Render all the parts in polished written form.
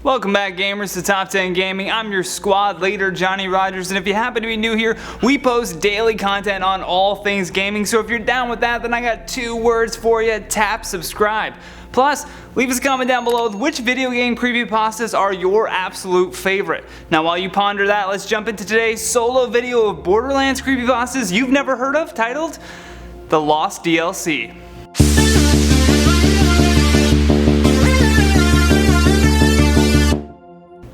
Welcome back, gamers, to Top 10 Gaming. I'm your squad leader, Johnny Rogers, and if you happen to be new here, we post daily content on all things gaming, so if you're down with that, then I got 2 words for you: tap subscribe. Plus, leave us a comment down below with which video game creepypastas are your absolute favorite. Now while you ponder that, let's jump into today's solo video of Borderlands creepypastas you've never heard of, titled The Lost DLC.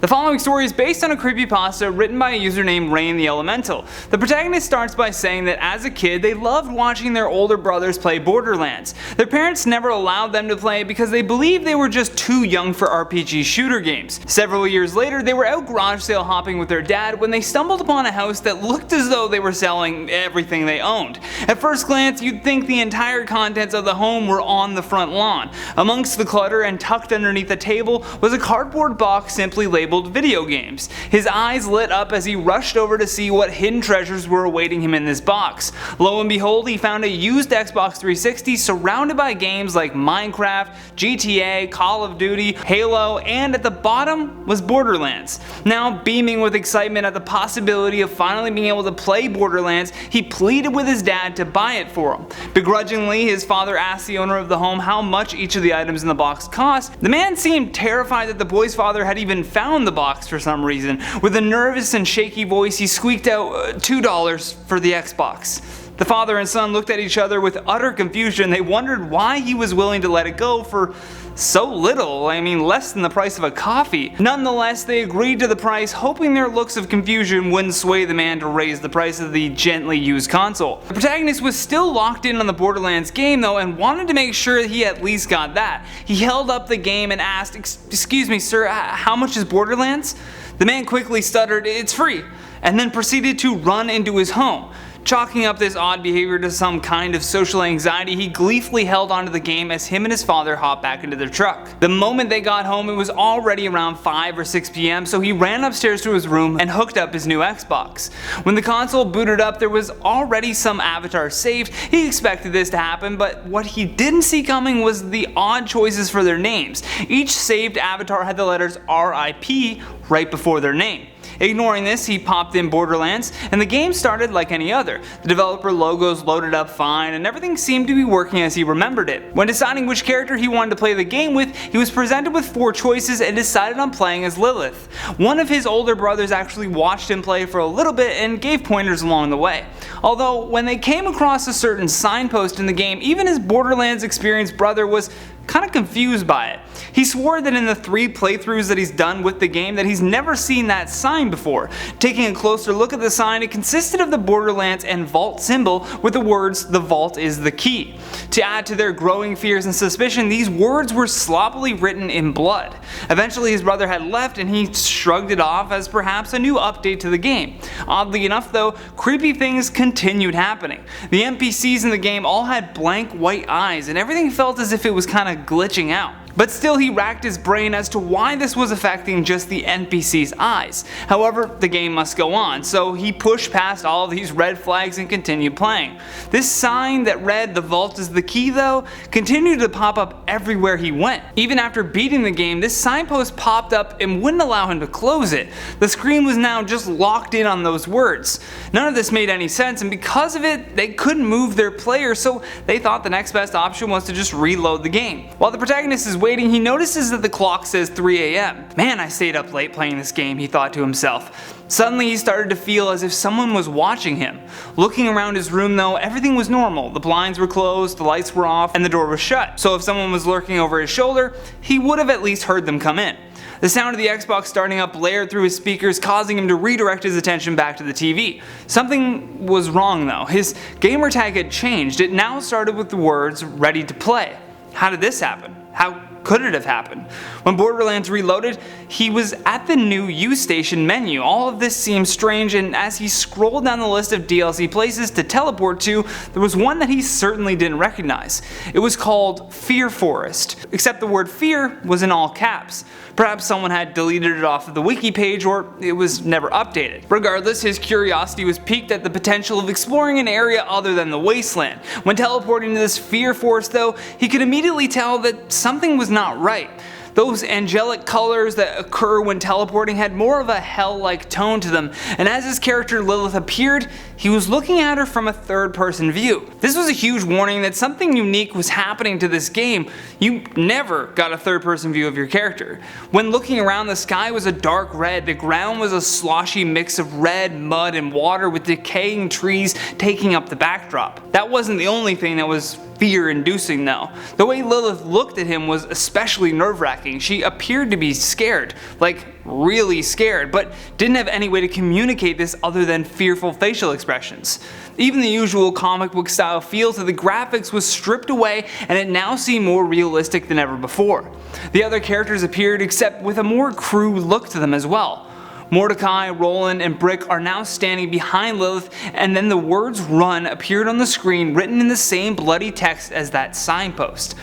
The following story is based on a creepypasta written by a user named Rain the Elemental. The protagonist starts by saying that as a kid they loved watching their older brothers play Borderlands. Their parents never allowed them to play because they believed they were just too young for RPG shooter games. Several years later, they were out garage sale hopping with their dad when they stumbled upon a house that looked as though they were selling everything they owned. At first glance, you'd think the entire contents of the home were on the front lawn. Amongst the clutter and tucked underneath the table was a cardboard box simply labeled video games. His eyes lit up as he rushed over to see what hidden treasures were awaiting him in this box. Lo and behold, he found a used Xbox 360 surrounded by games like Minecraft, GTA, Call of Duty, Halo, and at the bottom was Borderlands. Now, beaming with excitement at the possibility of finally being able to play Borderlands, he pleaded with his dad to buy it for him. Begrudgingly, his father asked the owner of the home how much each of the items in the box cost. The man seemed terrified that the boy's father had even found the box for some reason. With a nervous and shaky voice, he squeaked out $2 for the Xbox. The father and son looked at each other with utter confusion. They wondered why he was willing to let it go for so little. I mean, less than the price of a coffee. Nonetheless, they agreed to the price, hoping their looks of confusion wouldn't sway the man to raise the price of the gently used console. The protagonist was still locked in on the Borderlands game though, and wanted to make sure he at least got that. He held up the game and asked, "Excuse me, sir, how much is Borderlands?" The man quickly stuttered, "It's free," and then proceeded to run into his home. Chalking up this odd behavior to some kind of social anxiety, he gleefully held onto the game as him and his father hopped back into their truck. The moment they got home, it was already around 5 or 6 p.m, so he ran upstairs to his room and hooked up his new Xbox. When the console booted up, there was already some avatars saved. He expected this to happen, but what he didn't see coming was the odd choices for their names. Each saved avatar had the letters RIP right before their name. Ignoring this, he popped in Borderlands, and the game started like any other. The developer logos loaded up fine, and everything seemed to be working as he remembered it. When deciding which character he wanted to play the game with, he was presented with 4 choices and decided on playing as Lilith. One of his older brothers actually watched him play for a little bit and gave pointers along the way. Although, when they came across a certain signpost in the game, even his Borderlands experienced brother was kind of confused by it. He swore that in the 3 playthroughs that he's done with the game that he's never seen that sign before. Taking a closer look at the sign, it consisted of the Borderlands and Vault symbol with the words, "The Vault is the key." To add to their growing fears and suspicion, these words were sloppily written in blood. Eventually his brother had left and he shrugged it off as perhaps a new update to the game. Oddly enough though, creepy things continued happening. The NPCs in the game all had blank white eyes and everything felt as if it was kind of glitching out. But still, he racked his brain as to why this was affecting just the NPC's eyes. However, the game must go on, so he pushed past all of these red flags and continued playing. This sign that read "The Vault is the key" though, continued to pop up everywhere he went. Even after beating the game, this signpost popped up and wouldn't allow him to close it. The screen was now just locked in on those words. None of this made any sense, and because of it, they couldn't move their player, so they thought the next best option was to just reload the game. While the protagonist is waiting, he notices that the clock says 3 a.m. Man, I stayed up late playing this game, he thought to himself. Suddenly he started to feel as if someone was watching him. Looking around his room though, everything was normal. The blinds were closed, the lights were off, and the door was shut. So if someone was lurking over his shoulder, he would have at least heard them come in. The sound of the Xbox starting up blared through his speakers, causing him to redirect his attention back to the TV. Something was wrong though. His gamertag had changed. It now started with the words "Ready to play." How did this happen? How could it have happened? When Borderlands reloaded, he was at the new use station menu. All of this seemed strange, and as he scrolled down the list of DLC places to teleport to, there was one that he certainly didn't recognize. It was called Fear Forest, except the word fear was in all caps. Perhaps someone had deleted it off of the wiki page, or it was never updated. Regardless, his curiosity was piqued at the potential of exploring an area other than the wasteland. When teleporting to this Fear Forest though, he could immediately tell that something was not right. Those angelic colors that occur when teleporting had more of a hell-like tone to them, and as his character Lilith appeared, he was looking at her from a third-person view. This was a huge warning that something unique was happening to this game. You never got a third-person view of your character. When looking around, the sky was a dark red, the ground was a sloshy mix of red, mud, and water with decaying trees taking up the backdrop. That wasn't the only thing that was fear-inducing though. The way Lilith looked at him was especially nerve-wracking. She appeared to be scared, like really scared, but didn't have any way to communicate this other than fearful facial expressions. Even the usual comic book style feel to the graphics was stripped away, and it now seemed more realistic than ever before. The other characters appeared, except with a more crude look to them as well. Mordecai, Roland, and Brick are now standing behind Lilith, and then the words "run" appeared on the screen, written in the same bloody text as that signpost.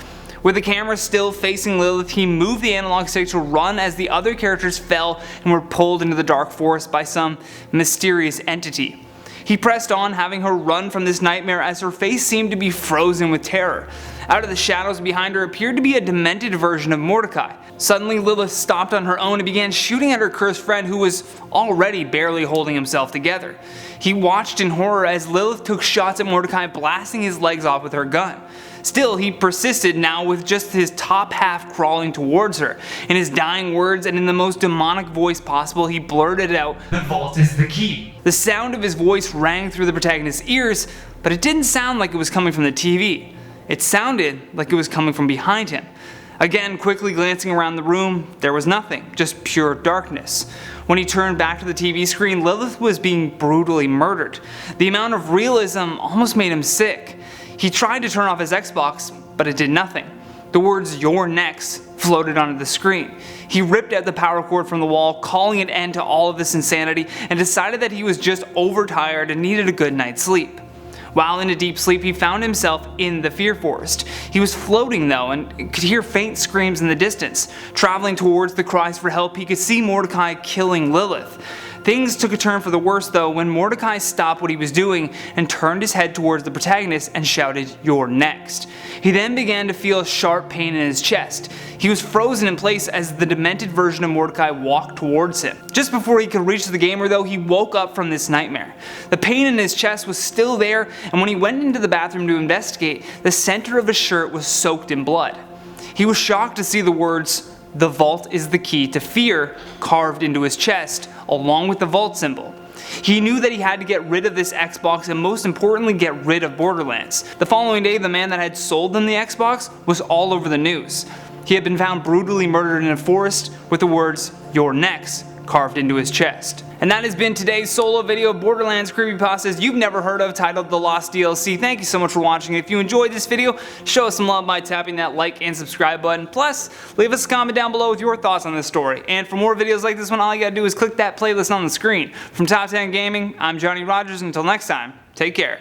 With the camera still facing Lilith, he moved the analog stick to run as the other characters fell and were pulled into the dark forest by some mysterious entity. He pressed on, having her run from this nightmare as her face seemed to be frozen with terror. Out of the shadows behind her appeared to be a demented version of Mordecai. Suddenly, Lilith stopped on her own and began shooting at her cursed friend, who was already barely holding himself together. He watched in horror as Lilith took shots at Mordecai, blasting his legs off with her gun. Still, he persisted, now with just his top half crawling towards her. In his dying words and in the most demonic voice possible, he blurted out, "The vault is the key." The sound of his voice rang through the protagonist's ears, but it didn't sound like it was coming from the TV. It sounded like it was coming from behind him. Again, quickly glancing around the room, there was nothing, just pure darkness. When he turned back to the TV screen, Lilith was being brutally murdered. The amount of realism almost made him sick. He tried to turn off his Xbox, but it did nothing. The words "You're next" floated onto the screen. He ripped out the power cord from the wall, calling an end to all of this insanity, and decided that he was just overtired and needed a good night's sleep. While in a deep sleep, he found himself in the Fear Forest. He was floating though, and could hear faint screams in the distance. Traveling towards the cries for help, he could see Mordecai killing Lilith. Things took a turn for the worse though when Mordecai stopped what he was doing and turned his head towards the protagonist and shouted, "You're next." He then began to feel a sharp pain in his chest. He was frozen in place as the demented version of Mordecai walked towards him. Just before he could reach the gamer though, he woke up from this nightmare. The pain in his chest was still there, and when he went into the bathroom to investigate, the center of his shirt was soaked in blood. He was shocked to see the words, "The vault is the key to fear," carved into his chest, along with the vault symbol. He knew that he had to get rid of this Xbox and most importantly get rid of Borderlands. The following day, the man that had sold them the Xbox was all over the news. He had been found brutally murdered in a forest with the words, "You're next," carved into his chest. And that has been today's solo video of Borderlands creepypastas you've never heard of, titled The Lost DLC. Thank you so much for watching. If you enjoyed this video, show us some love by tapping that like and subscribe button. Plus, leave us a comment down below with your thoughts on this story. And for more videos like this one, all you gotta do is click that playlist on the screen. From Top 10 Gaming, I'm Johnny Rogers. Until next time, take care.